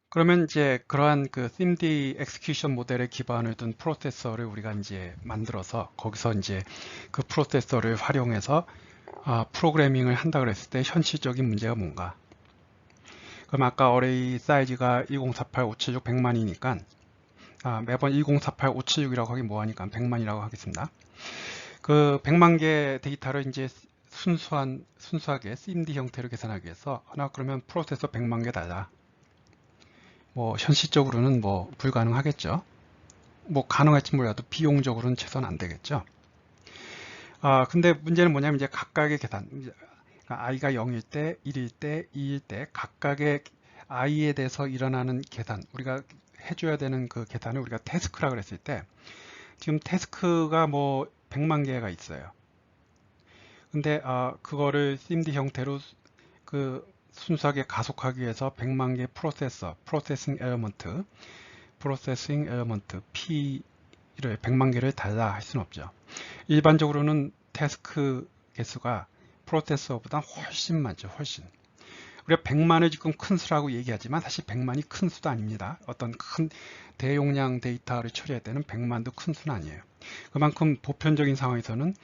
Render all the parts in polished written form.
그러면 이제 그러한 그 SIMD execution 모델에 기반을 둔 프로세서를 우리가 이제 만들어서 거기서 이제 그 프로세서를 활용해서 프로그래밍을 한다 그랬을 때 현실적인 문제가 뭔가? 그럼 아까 어레이 사이즈가 1048, 576, 100만이니까 매번 1048, 576이라고 하기 뭐하니까 100만이라고 하겠습니다. 그 100만 개 데이터를 이제 순수하게 SIMD 형태로 계산하기 위해서 하나 그러면 프로세서 100만 개 달라. 뭐 현실적으로는 뭐 불가능하겠죠. 뭐 가능할지 몰라도 비용적으로는 최소한 안 되겠죠. 근데 문제는 뭐냐면 이제 각각의 계산, 그러니까 i가 0일 때, 1일 때, 2일 때 각각의 i에 대해서 일어나는 계산, 우리가 해줘야 되는 그 계산을 우리가 태스크라 그랬을 때 지금 태스크가 뭐 100만 개가 있어요. 근데 그거를 SIMD 형태로 그 순수하게 가속하기 위해서 100만 개 프로세싱 엘리먼트 P를 100만 개를 달라 할 수는 없죠. 일반적으로는 태스크 개수가 프로세서보다 훨씬 많죠. 훨씬. 우리가 100만을 지금 큰 수라고 얘기하지만 사실 100만이 큰 수도 아닙니다. 어떤 큰 대용량 데이터를 처리할 때는 100만도 큰 수는 아니에요. 그만큼 보편적인 상황에서는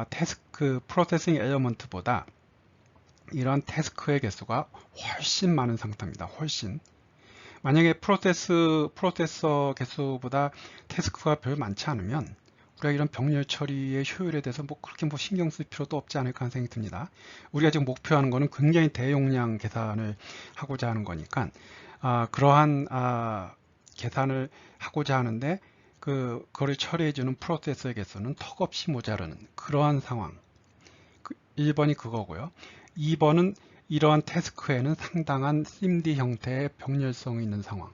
태스크 프로세싱 엘리먼트보다 이런 태스크의 개수가 훨씬 많은 상태입니다. 훨씬. 만약에 프로세서 개수보다 태스크가 별 많지 않으면 우리가 이런 병렬 처리의 효율에 대해서 뭐 그렇게 뭐 신경 쓸 필요도 없지 않을까 하는 생각이 듭니다. 우리가 지금 목표하는 거는 굉장히 대용량 계산을 하고자 하는 거니까 그러한 계산을 하고자 하는데 그거를 처리해주는 프로세서의 개수는 턱없이 모자라는 그러한 상황. 1번이 그거고요. 2번은 이러한 태스크에는 상당한 SIMD 형태의 병렬성이 있는 상황.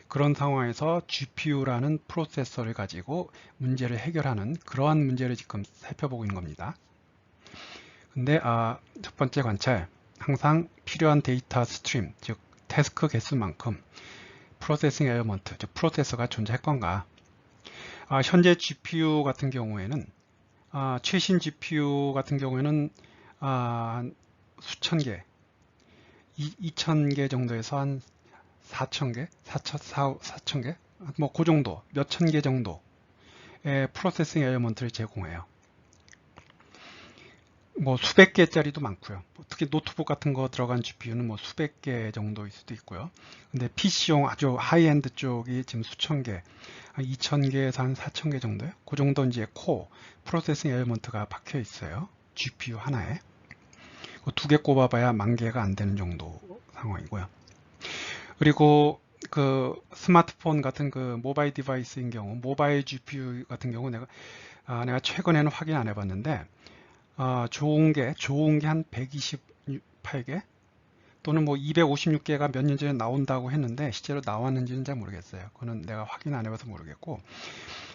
그런 상황에서 GPU라는 프로세서를 가지고 문제를 해결하는 그러한 문제를 지금 살펴보고 있는 겁니다. 근데 첫 번째 관찰, 항상 필요한 데이터 스트림, 즉 태스크 개수만큼 프로세싱 엘리먼트, 즉 프로세서가 존재할 건가? 현재 GPU 같은 경우에는 최신 GPU 같은 경우에는 한 수천 개, 2천 개 정도에서 한 4천 개, 4천 개, 뭐 그 정도, 몇 천 개 정도의 프로세싱 엘리먼트를 제공해요. 뭐 수백 개짜리도 많고요. 특히 노트북 같은 거 들어간 GPU는 뭐 수백 개 정도일 수도 있고요. 근데 PC용 아주 하이엔드 쪽이 지금 수천 개, 한 2천 개에서 한 4천 개 정도요. 그 정도 이제 코어 프로세싱 엘리먼트가 박혀 있어요. GPU 하나에. 두 개 꼽아봐야 만 개가 안 되는 정도 상황이고요. 그리고 그 스마트폰 같은 그 모바일 디바이스인 경우, 모바일 GPU 같은 경우 내가 최근에는 확인 안 해봤는데 좋은 게 한 128개 또는 뭐 256개가 몇 년 전에 나온다고 했는데 실제로 나왔는지는 잘 모르겠어요. 그거는 내가 확인 안 해봐서 모르겠고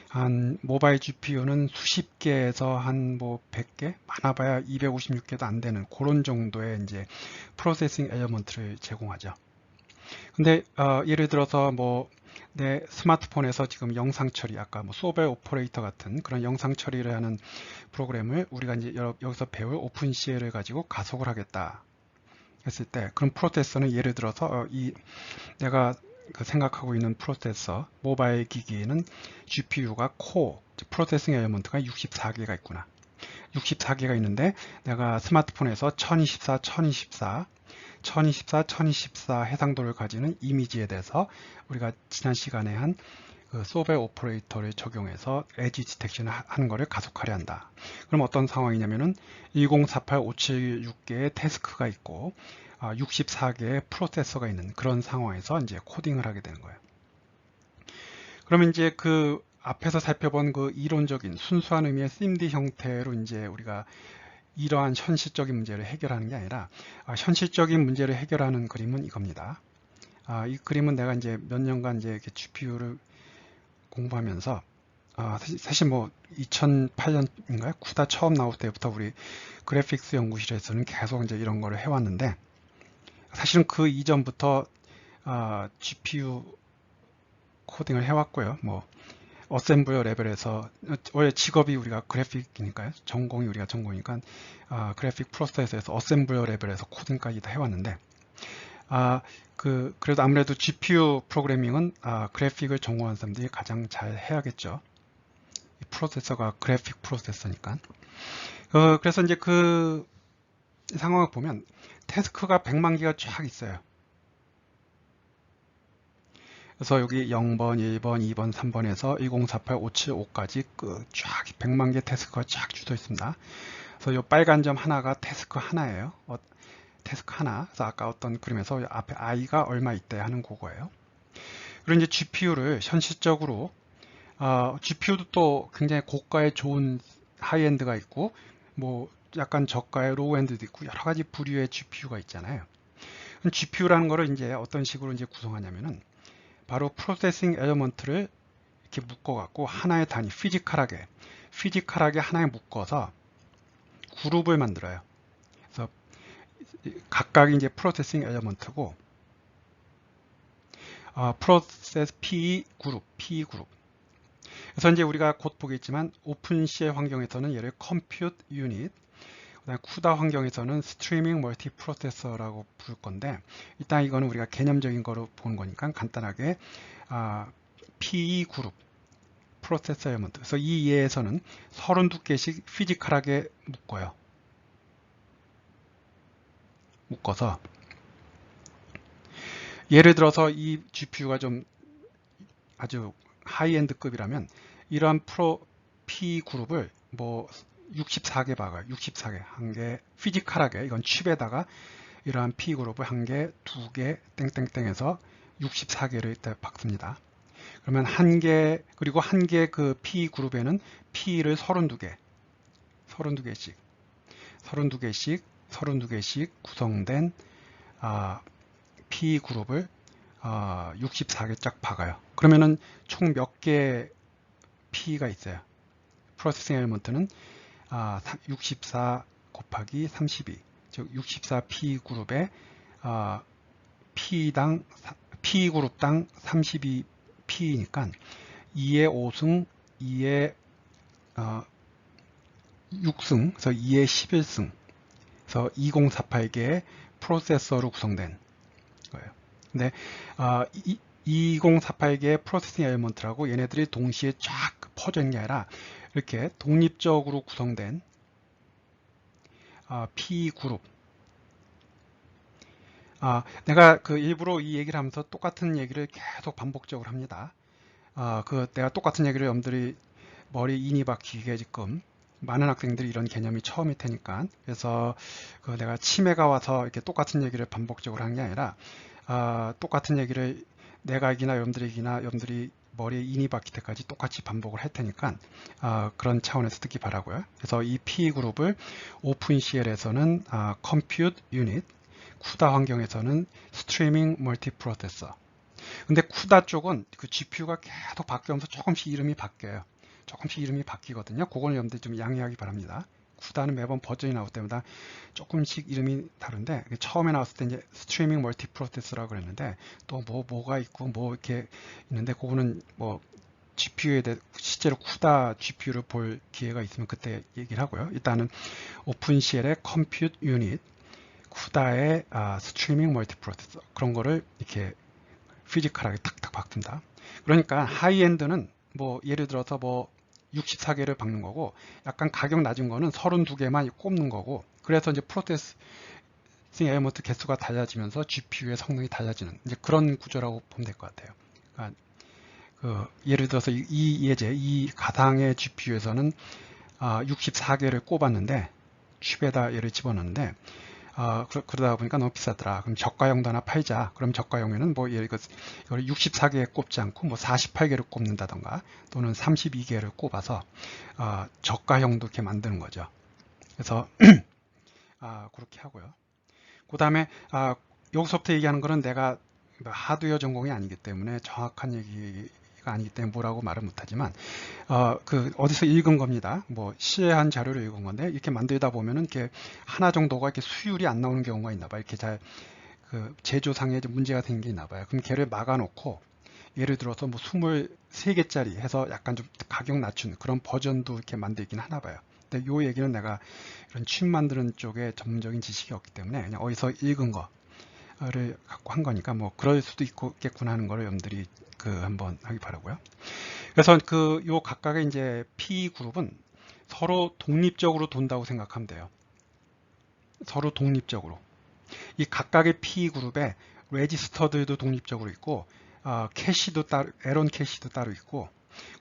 한 모바일 GPU는 수십 개에서 한 뭐 100개 많아봐야 256개도 안 되는 그런 정도의 이제 프로세싱 엘리먼트를 제공하죠. 근데 예를 들어서 뭐 내 스마트폰에서 지금 영상 처리, 아까 뭐 소벨 오퍼레이터 같은 그런 영상 처리를 하는 프로그램을 우리가 이제 여기서 배울 오픈CL을 가지고 가속을 하겠다 했을 때 그럼 프로세서는 예를 들어서 내가 생각하고 있는 프로세서 모바일 기기에는 GPU가 코어 프로세싱 엘리먼트가 64개가 있구나. 64개가 있는데 내가 스마트폰에서 1024 해상도를 가지는 이미지에 대해서 우리가 지난 시간에 한 그 소벨 오퍼레이터를 적용해서 에지 디텍션을 하는 것을 가속하려 한다. 그럼 어떤 상황이냐면은 1048, 576개의 태스크가 있고 64개의 프로세서가 있는 그런 상황에서 이제 코딩을 하게 되는 거예요. 그러면 이제 그 앞에서 살펴본 그 이론적인 순수한 의미의 SIMD 형태로 이제 우리가 이러한 현실적인 문제를 해결하는 게 아니라 현실적인 문제를 해결하는 그림은 이겁니다. 이 그림은 내가 이제 몇 년간 이제 GPU를 공부하면서 사실 뭐 2008년인가요? 쿠다 처음 나올 때부터 우리 그래픽스 연구실에서는 계속 이제 이런 거를 해왔는데 사실은 그 이전부터 GPU 코딩을 해왔고요. 뭐 어셈블러 레벨에서 원래 직업이 우리가 그래픽이니까요. 전공이 우리가 전공이니까 그래픽 프로세서에서 어셈블러 레벨에서 코딩까지 다 해왔는데 그래도 아무래도 GPU 프로그래밍은 그래픽을 전공한 사람들이 가장 잘 해야겠죠. 이 프로세서가 그래픽 프로세서니까. 그래서 이제 그 상황을 보면 태스크가 100만 개가 쫙 있어요. 그래서 여기 0번, 1번, 2번, 3번에서 1048, 575까지 쫙 100만 개 태스크가 쫙 주어져 있습니다. 그래서 이 빨간 점 하나가 태스크 하나예요. 태스크 하나. 그래서 아까 어떤 그림에서 앞에 i가 얼마 있대 하는 그거예요. 그리고 이제 GPU를 현실적으로 GPU도 또 굉장히 고가의 좋은 하이엔드가 있고 뭐 약간 저가의 로우엔드도 있고 여러 가지 부류의 GPU가 있잖아요. GPU라는 거를 이제 어떤 식으로 이제 구성하냐면은 바로 프로세싱 엘리먼트를 이렇게 묶어갖고 하나의 단위, 피지컬하게 하나에 묶어서 그룹을 만들어요. 그래서 각각이 이제 프로세싱 엘리먼트고, 프로세스 P 그룹. 그래서 이제 우리가 곧 보겠지만 오픈CL 환경에서는 얘를 컴퓨트 유닛, 그다음에 쿠다 환경에서는 스트리밍 멀티 프로세서라고 부를 건데, 일단 이거는 우리가 개념적인 거로 보는 거니까 간단하게 PE 그룹, 프로세서 엘리먼트. 그래서 이 예에서는 32개씩 피지컬하게 묶어서 예를 들어서 이 GPU가 좀 아주 하이엔드급이라면 이러한 P 그룹을 뭐 64개 박아요. 64개. 한 개 피지컬하게 이건 칩에다가 이러한 P 그룹을 한 개, 두 개 땡땡땡해서 64개를 이때 박습니다. 그러면 한 개, 그리고 한 개 그 P 그룹에는 P를 32개씩 구성된 P 그룹을 64개 쫙 박아요. 그러면은 총 몇 개 P가 있어요. 프로세싱 엘리먼트는 64 곱하기 32, 즉 64P 그룹에 P 그룹당 32P니까 2의 5승, 2의 6승, 그래서 2의 11승, 그래서 2048개의 프로세서로 구성된 거예요. 근데 2048개의 프로세싱 엘리먼트라고 얘네들이 동시에 쫙 퍼져 있는 게 아니라 이렇게 독립적으로 구성된 P 그룹. 내가 일부러 이 얘기를 하면서 똑같은 얘기를 계속 반복적으로 합니다. 내가 똑같은 얘기를 여러분들이 머리 인이 박히게 지금 많은 학생들이 이런 개념이 처음일 테니까, 그래서 내가 치매가 와서 이렇게 똑같은 얘기를 반복적으로 한 게 아니라 똑같은 얘기를 내가 이기나 여러분들이 머리에 인이 박힐 때까지 똑같이 반복을 할 테니까 그런 차원에서 듣기 바라고요. 그래서 이 P 그룹을 오픈CL에서는 컴퓨트 유닛, 쿠다 환경에서는 스트리밍 멀티 프로세서. 근데 쿠다 쪽은 그 GPU가 계속 바뀌면서 조금씩 이름이 바뀌어요. 조금씩 이름이 바뀌거든요. 그걸 여러분들 좀 양해하기 바랍니다. 쿠다는 매번 버전이 나올 때마다 조금씩 이름이 다른데, 처음에 나왔을 때 이제 스트리밍 멀티 프로세서라고 그랬는데, 또 뭐가 있고 뭐 이렇게 있는데, 그거는 뭐 GPU에 대해 실제로 쿠다 GPU를 볼 기회가 있으면 그때 얘기를 하고요. 일단은 오픈CL의 컴퓨트 유닛, 쿠다의 스트리밍 멀티 프로세서, 그런 거를 이렇게 피지컬하게 탁탁 박습니다. 그러니까 하이엔드는 뭐 예를 들어서 뭐 64개를 박는 거고, 약간 가격 낮은 거는 32개만 꼽는 거고, 그래서 이제 프로세싱 엘리먼트 개수가 달라지면서 GPU의 성능이 달라지는 이제 그런 구조라고 보면 될 것 같아요. 그러니까 예를 들어서 이 가상의 GPU에서는 64개를 꼽았는데 칩에다 얘를 집어넣는데 그러다 보니까 너무 비싸더라. 그럼 저가형도 하나 팔자. 그럼 저가형에는 뭐 이걸 64개 꼽지 않고 뭐 48개를 꼽는다던가 또는 32개를 꼽아서 저가형도 이렇게 만드는 거죠. 그래서 그렇게 하고요. 그 다음에 여기서부터 얘기하는 거는 내가 하드웨어 전공이 아니기 때문에 정확한 얘기가 아니기 때문에 뭐라고 말을 못하지만 어디서 읽은 겁니다. 뭐 시해한 자료를 읽은 건데, 이렇게 만들다 보면은 이렇게 하나 정도가 이렇게 수율이 안 나오는 경우가 있나 봐요. 이렇게 잘 제조상에 문제가 생기나 봐요. 그럼 걔를 막아놓고 예를 들어서 뭐 23개짜리 해서 약간 좀 가격 낮춘 그런 버전도 이렇게 만들긴 하나 봐요. 근데 요 얘기는 내가 이런 칩 만드는 쪽에 전문적인 지식이 없기 때문에 그냥 어디서 읽은 거 갖고 한 거니까 뭐 그럴 수도 있겠구나 하는 거를 여러분들이 한번 하기 바라고요. 그래서 요 각각의 이제 P 그룹은 서로 독립적으로 돈다고 생각하면 돼요. 서로 독립적으로. 이 각각의 P 그룹에 레지스터들도 독립적으로 있고, 캐시도 따로, 에런 캐시도 따로 있고,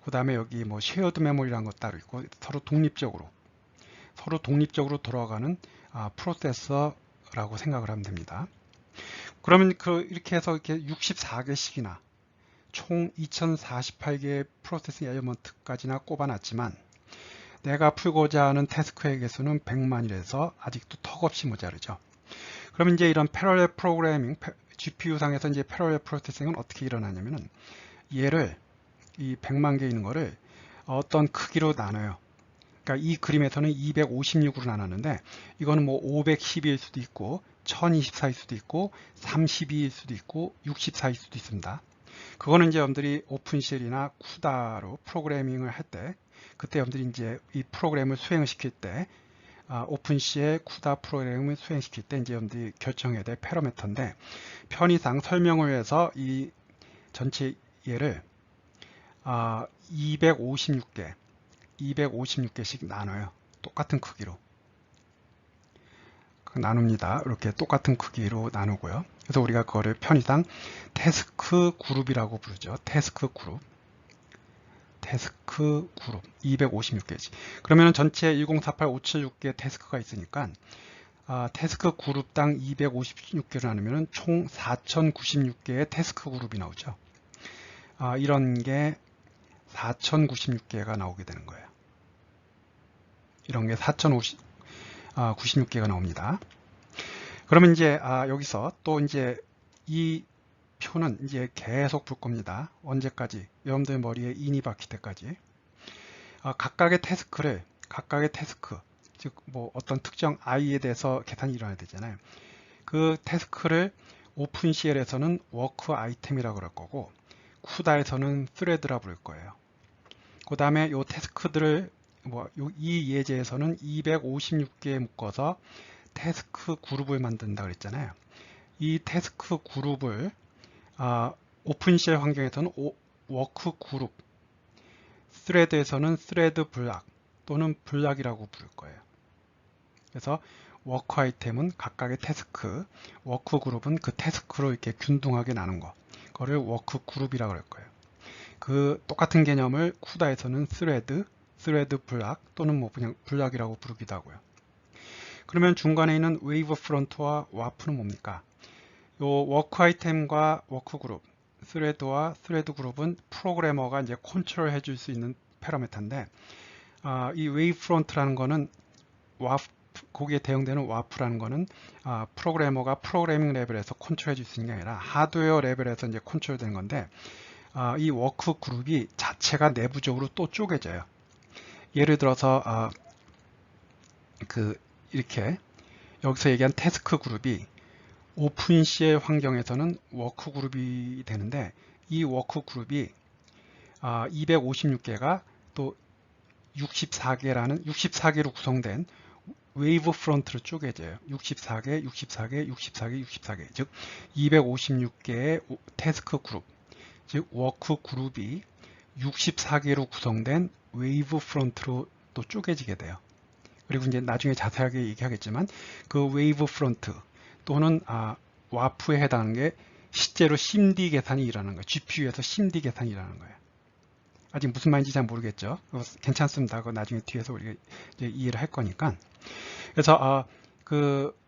그 다음에 여기 뭐 쉐어드 메모리라는 것 따로 있고, 서로 독립적으로 돌아가는 프로세서라고 생각을 하면 됩니다. 그러면 이렇게 해서 이렇게 64개씩이나 총 2048개의 프로세싱 엘리먼트까지나 꼽아놨지만 내가 풀고자 하는 태스크의 개수는 100만이라서 아직도 턱없이 모자르죠. 그럼 이제 이런 패러렐 프로그래밍, GPU 상에서 이제 패러렐 프로세싱은 어떻게 일어나냐면은 얘를 이 100만 개 있는 거를 어떤 크기로 나눠요. 그러니까 이 그림에서는 256으로 나눴는데 이거는 뭐 512일 수도 있고 1024일 수도 있고 32일 수도 있고 64일 수도 있습니다. 그거는 이제 여러분들이 오픈쉘이나 쿠다로 프로그래밍을 할 때 그때 여러분들이 이제 이 프로그램을 수행을 시킬 때 오픈C의 쿠다 프로그램을 수행시킬 때 이제 여러분들이 결정해야 될 패러미터인데 편의상 설명을 위해서 이 전체 얘를 256개씩 나눠요. 똑같은 크기로 나눕니다. 이렇게 똑같은 크기로 나누고요. 그래서 우리가 그거를 편의상 태스크 그룹이라고 부르죠. 태스크 그룹 256개지. 그러면 전체 1048576개 태스크가 있으니까 태스크 그룹당 256개를 나누면 총 4096개의 태스크 그룹이 나오죠. 이런 게 4096개가 나오게 되는 거예요. 이런 게 4096개가 나옵니다. 그러면 이제 여기서 또 이제 이 표는 이제 계속 볼 겁니다. 언제까지? 여러분들 머리에 인이 박힐 때까지. 각각의 태스크, 즉 뭐 어떤 특정 i에 대해서 계산이 일어나야 되잖아요. 그 태스크를 오픈CL에서는 워크 아이템이라고 그럴 거고 쿠다에서는 스레드라 부를 거예요. 그 다음에 이 태스크들을 이 예제에서는 256개에 묶어서 태스크 그룹을 만든다 그랬잖아요. 이 태스크 그룹을 오픈쉘 환경에서는 워크 그룹, 스레드에서는 스레드 블락 또는 블락이라고 부를 거예요. 그래서 워크 아이템은 각각의 태스크, 워크 그룹은 그 태스크로 이렇게 균등하게 나눈 거, 그거를 워크 그룹이라고 그럴 거예요. 그 똑같은 개념을 쿠다에서는 스레드 블락 또는 뭐 그냥 블락이라고 부르기도 하고요. 그러면 중간에 있는 웨이브 프론트와 와프는 뭡니까? 요 워크 아이템과 워크 그룹, 스레드와 스레드 그룹은 프로그래머가 이제 컨트롤 해줄 수 있는 패러미터인데 이 웨이브 프론트라는 거는 거기에 대응되는 와프라는 거는 프로그래머가 프로그래밍 레벨에서 컨트롤 해줄 수 있는 게 아니라 하드웨어 레벨에서 이제 컨트롤 되는 건데 이 워크 그룹이 자체가 내부적으로 또 쪼개져요. 예를 들어서 이렇게 여기서 얘기한 태스크 그룹이 오픈CL 환경에서는 워크 그룹이 되는데 이 워크 그룹이 256개가 또 64개로 구성된 웨이브 프론트로 쪼개져요. 64개, 즉 256개의 태스크 그룹, 즉 워크 그룹이 64개로 구성된 웨이브 프론트로 또 쪼개지게 돼요. 그리고 이제 나중에 자세하게 얘기하겠지만 그 웨이브 프론트 또는 와프에 해당하는 게 실제로 심디 계산이 일어나는 거예요. GPU에서 심디 계산이 일어나는 거예요. 아직 무슨 말인지 잘 모르겠죠. 괜찮습니다. 그거 나중에 뒤에서 우리가 이제 이해를 할 거니까. 그래서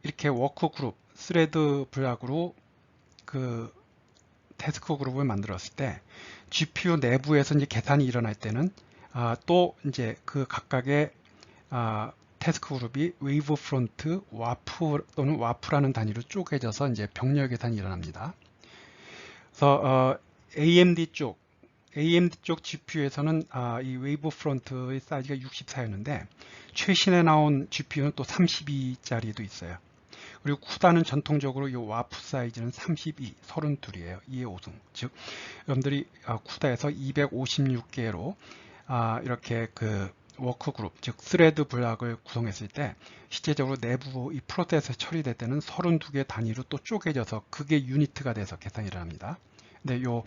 이렇게 워크 그룹, 스레드 블락으로 태스크 그룹을 만들었을 때 GPU 내부에서 이제 계산이 일어날 때는 또 이제 그 각각의 태스크 그룹이 웨이브 프론트, 와프 또는 와프라는 단위로 쪼개져서 이제 병렬 계산이 일어납니다. 그래서 AMD 쪽 GPU에서는 이 웨이브 프론트의 사이즈가 64였는데 최신에 나온 GPU는 또 32짜리도 있어요. 그리고 쿠다는 전통적으로 이 와프 사이즈는 32이에요. 2의 5승. 즉 여러분들이 쿠다에서 256개로 이렇게 워크 그룹, 즉 스레드 블락을 구성했을 때 실제적으로 내부 이 프로세스에 처리될 때는 32개 단위로 또 쪼개져서 그게 유니트가 돼서 계산이 일어납니다. 근데 요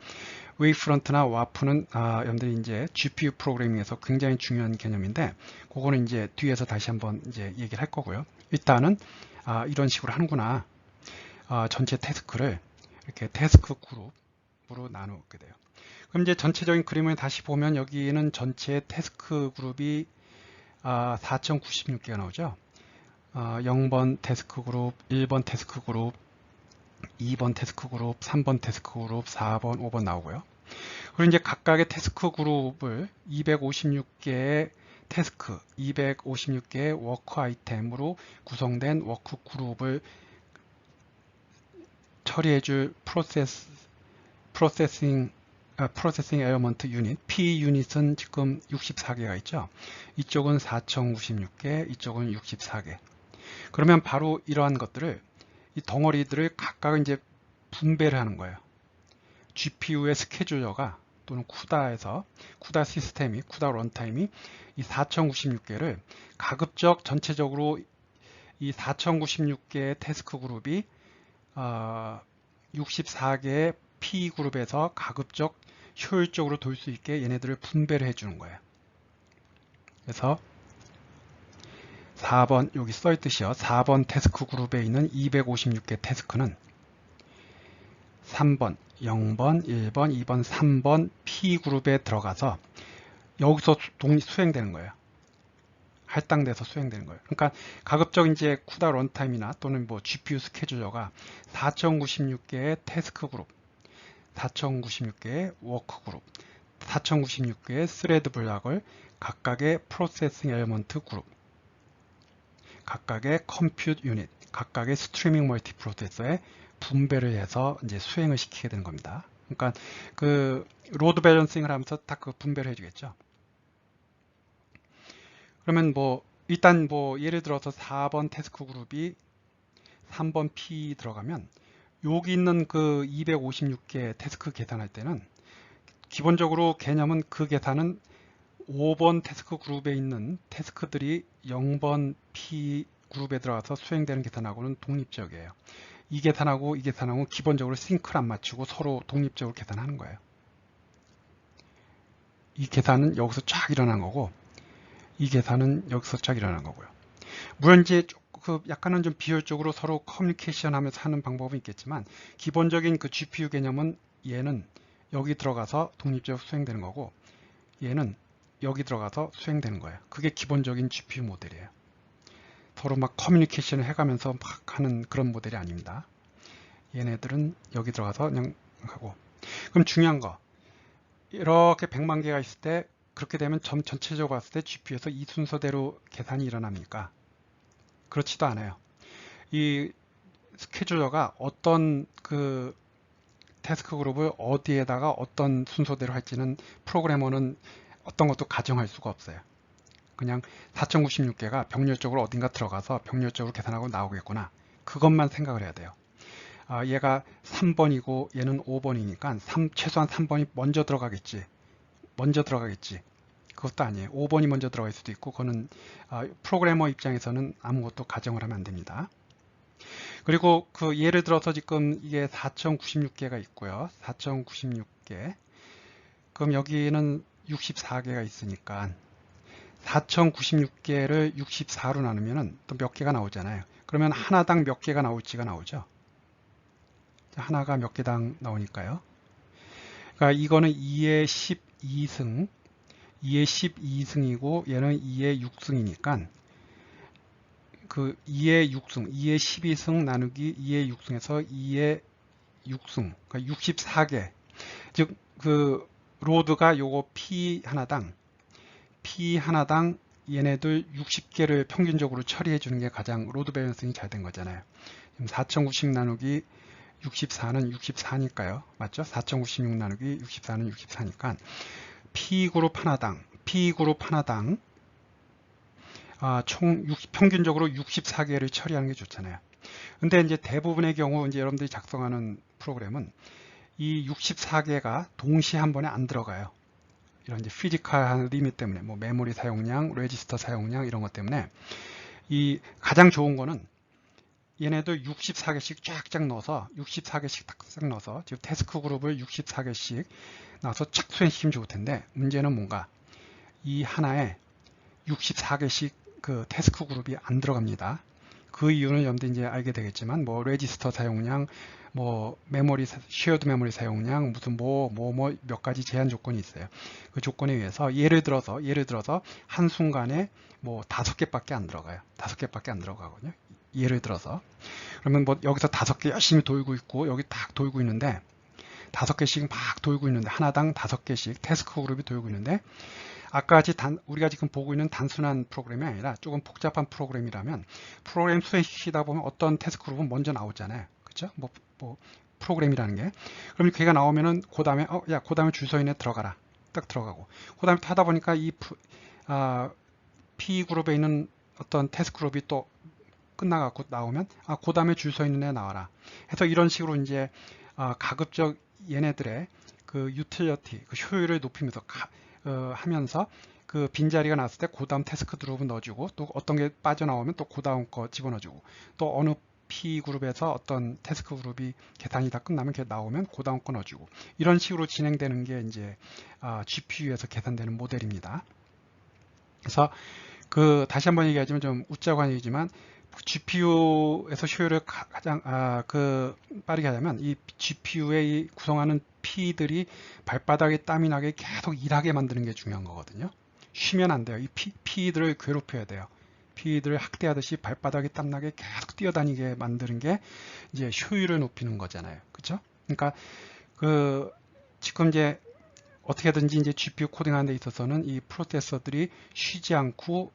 웨이프런트나 와프는 여러분들이 이제 GPU 프로그래밍에서 굉장히 중요한 개념인데 그거는 이제 뒤에서 다시 한번 이제 얘기를 할 거고요. 일단은 이런 식으로 하는구나. 전체 태스크를 이렇게 태스크 그룹으로 나누게 돼요. 그럼 이제 전체적인 그림을 다시 보면 여기는 전체 태스크 그룹이 4096개가 나오죠. 0번 태스크 그룹, 1번 태스크 그룹, 2번 태스크 그룹, 3번 태스크 그룹, 4번, 5번 나오고요. 그리고 이제 각각의 태스크 그룹을 256개의 태스크, 256개의 워크 아이템으로 구성된 워크 그룹을 처리해줄 프로세싱 엘리먼트 유닛, P 유닛은 지금 64개가 있죠. 이쪽은 4096개, 이쪽은 64개. 그러면 바로 이러한 것들을 이 덩어리들을 각각 이제 분배를 하는 거예요. GPU의 스케줄러가 또는 쿠다 시스템이, 쿠다 런타임이 이 4096개를 가급적 전체적으로 이 4096개의 태스크 그룹이 64개의 P 그룹에서 가급적 효율적으로 돌 수 있게 얘네들을 분배를 해주는 거예요. 그래서 4번 여기 써있듯이요. 4번 태스크 그룹에 있는 256개 태스크는 3번, 0번, 1번, 2번, 3번 P 그룹에 들어가서 여기서 수행되는 거예요. 할당돼서 수행되는 거예요. 그러니까 가급적 이제 쿠다 런타임이나 또는 뭐 GPU 스케줄러가 4096개의 태스크 그룹, 4096개의 워크 그룹, 4096개의 스레드 블락을 각각의 프로세싱 엘리먼트 그룹, 각각의 컴퓨트 유닛, 각각의 스트리밍 멀티 프로세서에 분배를 해서 이제 수행을 시키게 되는 겁니다. 그러니까 그 로드 밸런싱을 하면서 딱 그 분배를 해주겠죠. 그러면 뭐 일단 뭐 예를 들어서 4번 태스크 그룹이 3번 P 들어가면 여기 있는 그 256개 태스크 계산할 때는 기본적으로 개념은 그 계산은 5번 태스크 그룹에 있는 태스크들이 0번 P 그룹에 들어가서 수행되는 계산하고는 독립적이에요. 이 계산하고 이 계산하고 기본적으로 싱크를 안 맞추고 서로 독립적으로 계산하는 거예요. 이 계산은 여기서 쫙 일어난 거고 이 계산은 여기서 쫙 일어난 거고요. 물론 이제 그 약간은 좀 비효율적으로 서로 커뮤니케이션 하면서 하는 방법은 있겠지만 기본적인 그 GPU 개념은 얘는 여기 들어가서 독립적으로 수행되는 거고 얘는 여기 들어가서 수행되는 거예요. 그게 기본적인 GPU 모델이에요. 서로 막 커뮤니케이션을 해가면서 막 하는 그런 모델이 아닙니다. 얘네들은 여기 들어가서 그냥 하고. 그럼 중요한 거. 이렇게 100만 개가 있을 때 그렇게 되면 전체적으로 봤을 때 GPU에서 이 순서대로 계산이 일어납니까? 그렇지도 않아요. 이 스케줄러가 어떤 그 태스크 그룹을 어디에다가 어떤 순서대로 할지는 프로그래머는 어떤 것도 가정할 수가 없어요. 그냥 4096개가 병렬적으로 어딘가 들어가서 병렬적으로 계산하고 나오겠구나. 그것만 생각을 해야 돼요. 얘가 3번이고 얘는 5번이니까 최소한 3번이 먼저 들어가겠지. 그것도 아니에요. 5번이 먼저 들어갈 수도 있고 그거는 프로그래머 입장에서는 아무것도 가정을 하면 안 됩니다. 그리고 그 예를 들어서 지금 이게 4096개가 있고요. 4096개. 그럼 여기는 64개가 있으니까 4096개를 64로 나누면 또 몇 개가 나오잖아요. 그러면 하나당 몇 개가 나올지가 나오죠. 하나가 몇 개당 나오니까요. 그러니까 이거는 2의 12승, 2의 12승이고 얘는 2의 6승이니까 그 2의 6승, 2의 12승 나누기 2의 6승에서 2의 6승, 그러니까 64개. 즉 그 로드가 요거 P 하나당 얘네들 60개를 평균적으로 처리해 주는 게 가장 로드 밸런싱이 잘 된 거잖아요. 4090 나누기 64는 64니까요. 맞죠? 4096 나누기 64는 64니까 P그룹 하나당 총 평균적으로 64개를 처리하는 게 좋잖아요. 근데 이제 대부분의 경우 이제 여러분들이 작성하는 프로그램은 이 64개가 동시에 한 번에 안 들어가요. 이런 이제 피지컬한 리밋 때문에 뭐 메모리 사용량, 레지스터 사용량 이런 것 때문에 이 가장 좋은 거는 얘네도 64개씩 쫙쫙 넣어서 64개씩 딱 넣어서 지금 태스크 그룹을 64개씩 넣어서 착수시키면 좋을 텐데 문제는 뭔가 이 하나에 64개씩 그 태스크 그룹이 안 들어갑니다. 그 이유는 여러분들 이제 알게 되겠지만 뭐 레지스터 사용량, 뭐 메모리 쉐어드 메모리 사용량 무슨 뭐 몇 가지 제한 조건이 있어요. 그 조건에 의해서 예를 들어서 한순간에 뭐 5개밖에 안 들어가요. 5개밖에 안 들어가거든요. 예를 들어서 그러면 뭐 여기서 5개 열심히 돌고 있고 여기 딱 돌고 있는데 5개씩 막 돌고 있는데 하나당 5개씩 태스크 그룹이 돌고 있는데 아까 우리가 지금 보고 있는 단순한 프로그램이 아니라 조금 복잡한 프로그램이라면 프로그램 수행시키다 보면 어떤 태스크 그룹은 먼저 나오잖아요. 그렇죠? 뭐 프로그램이라는 게. 그럼 걔가 나오면은 그 다음에 그 다음에 주소인에 들어가라. 딱 들어가고. 그 다음에 하다 보니까 이 P 그룹에 있는 어떤 태스크 그룹이 또 끝나갖고 나오면 그 다음에 줄 서 있는 애 나와라. 해서 이런 식으로 이제 가급적 얘네들의 그 유틸리티, 그 효율을 높이면서 하면서 그 빈자리가 나왔을 때 그 다음 태스크 그룹은 넣어주고 또 어떤 게 빠져나오면 또 그 다음 거 집어넣어주고 또 어느 P 그룹에서 어떤 태스크 그룹이 계산이 다 끝나면 걔 나오면 그 다음 거 넣어주고 이런 식으로 진행되는 게 이제 GPU에서 계산되는 모델입니다. 그래서 다시 한번 얘기하지만 좀 웃자고 하는 얘기지만 GPU에서 효율을 가장 빠르게 하려면 이 GPU에 구성하는 P들이 발바닥에 땀이 나게 계속 일하게 만드는 게 중요한 거거든요. 쉬면 안 돼요. 이 P들을 괴롭혀야 돼요. P들을 학대하듯이 발바닥에 땀나게 계속 뛰어다니게 만드는 게 이제 효율을 높이는 거잖아요. 그렇죠? 그러니까 지금 이제 어떻게든지 이제 GPU 코딩하는 데 있어서는 이 프로세서들이 쉬지 않고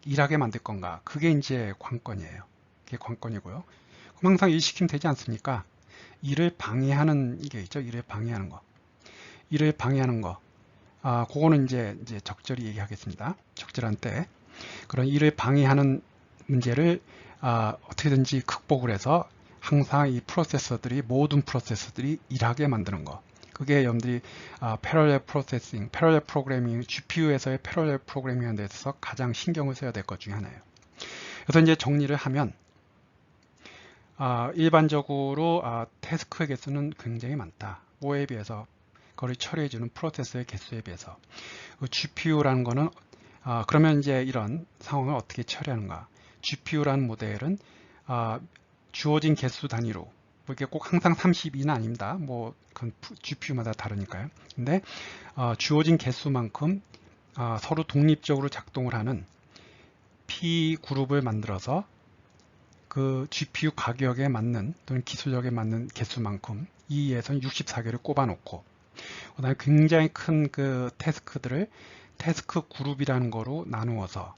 일하게 만들 건가? 그게 이제 관건이에요. 그게 관건이고요. 그럼 항상 일 시키면 되지 않습니까? 일을 방해하는 게 있죠. 일을 방해하는 거. 일을 방해하는 거. 그거는 이제 적절히 얘기하겠습니다. 적절한 때. 그런 일을 방해하는 문제를 어떻게든지 극복을 해서 항상 이 모든 프로세서들이 일하게 만드는 거. 그게 여러분들이 패러렐 프로세싱, 패러렐 프로그래밍, GPU에서의 패러렐 프로그래밍에 대해서 가장 신경을 써야 될 것 중에 하나예요. 그래서 이제 정리를 하면 일반적으로 태스크의 개수는 굉장히 많다. 뭐에 비해서 그걸 처리해주는 프로세서의 개수에 비해서 GPU라는 거는 그러면 이제 이런 상황을 어떻게 처리하는가? GPU라는 모델은 주어진 개수 단위로 이게 꼭 항상 32는 아닙니다. 뭐 그건 GPU마다 다르니까요. 근데 주어진 개수만큼 서로 독립적으로 작동을 하는 P 그룹을 만들어서 그 GPU 가격에 맞는 또는 기술력에 맞는 개수만큼 이에선 64개를 꼽아 놓고 그다음에 굉장히 큰 그 태스크들을 태스크 그룹이라는 거로 나누어서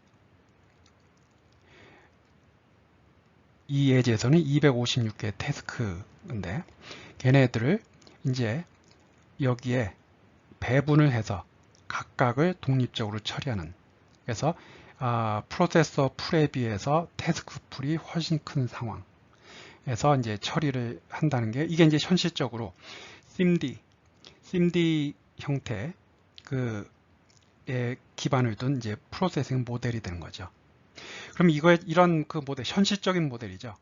이 예제에서는 256개의 태스크인데 걔네들을 이제 여기에 배분을 해서 각각을 독립적으로 처리하는 그래서 프로세서 풀에 비해서 태스크 풀이 훨씬 큰 상황에서 이제 처리를 한다는 게 이게 이제 현실적으로 SIMD 형태 에 기반을 둔 이제 프로세싱 모델이 되는 거죠. 그럼 이런 그 모델, 현실적인 모델이죠.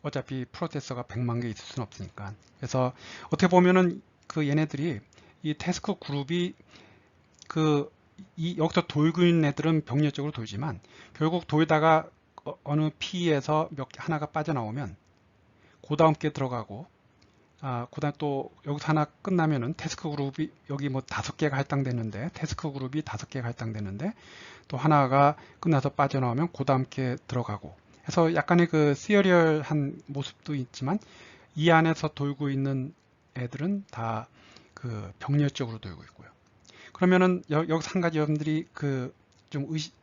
어차피 프로세서가 100만 개 있을 수는 없으니까. 그래서 어떻게 보면은 얘네들이 이 태스크 그룹이 여기서 돌고 있는 애들은 병렬적으로 돌지만 결국 돌다가 어느 P에서 하나가 빠져나오면 그 다음 게 들어가고 그 다음 또 여기서 하나 끝나면은 태스크 그룹이 여기 뭐 5개가 할당됐는데 태스크 그룹이 5개가 할당됐는데 또 하나가 끝나서 빠져나오면 그 다음 게 들어가고 해서 약간의 그 시리얼한 모습도 있지만 이 안에서 돌고 있는 애들은 다 그 병렬적으로 돌고 있고요. 그러면은 여기서 한 가지 여러분들이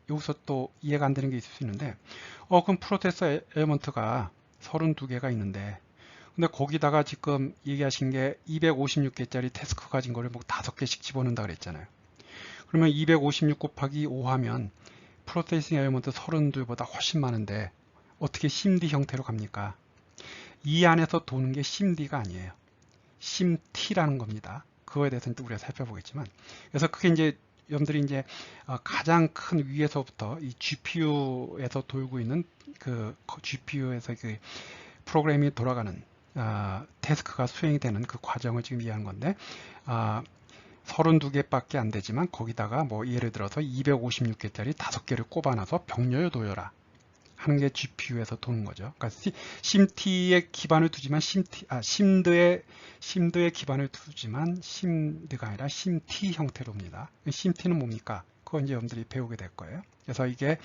여기서 또 이해가 안 되는 게 있을 수 있는데 그럼 프로세서 엘리먼트가 32개가 있는데 근데 거기다가 지금 얘기하신 게 256개짜리 태스크 가진 거를 뭐 5개씩 집어넣는다 그랬잖아요. 그러면 256 곱하기 5 하면 프로세싱 엘리먼트 32보다 훨씬 많은데 어떻게 SIMD 형태로 갑니까? 이 안에서 도는 게 SIMD가 아니에요. SIMT라는 겁니다. 그거에 대해서는 또 우리가 살펴보겠지만, 그래서 그게 이제 여러분들이 이제 가장 큰 위에서부터 이 GPU에서 돌고 있는 그 GPU에서 그 프로그램이 돌아가는 태스크가 수행이 되는 그 과정을 지금 이해하는 건데, 32개밖에 안 되지만 거기다가 뭐 예를 들어서 256개짜리 5개를 꼽아놔서 병렬 도열화 하는 게 GPU에서 도는 거죠. 그러니까 심드에 기반을 두지만 심드에 기반을 두지만 심드가 아니라 심T 형태로 옵니다. 심T는 뭡니까? 그건 이제 여러분들이 배우게 될 거예요. 그래서 이게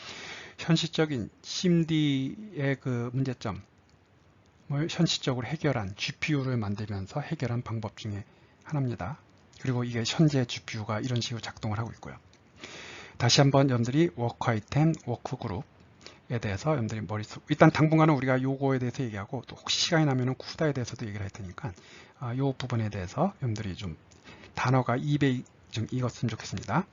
현실적인 심D의 그 문제점을 현실적으로 해결한 GPU를 만들면서 해결한 방법 중에 하나입니다. 그리고 이게 현재 GPU가 이런 식으로 작동을 하고 있고요. 다시 한번 여러분들이 워크 아이템, 워크 그룹에 대해서 여러분들이 일단 당분간은 우리가 요거에 대해서 얘기하고, 또 혹시 시간이 나면은 쿠다에 대해서도 얘기를 할 테니까 요 부분에 대해서 여러분들이 좀 단어가 입에 좀 익었으면 좋겠습니다.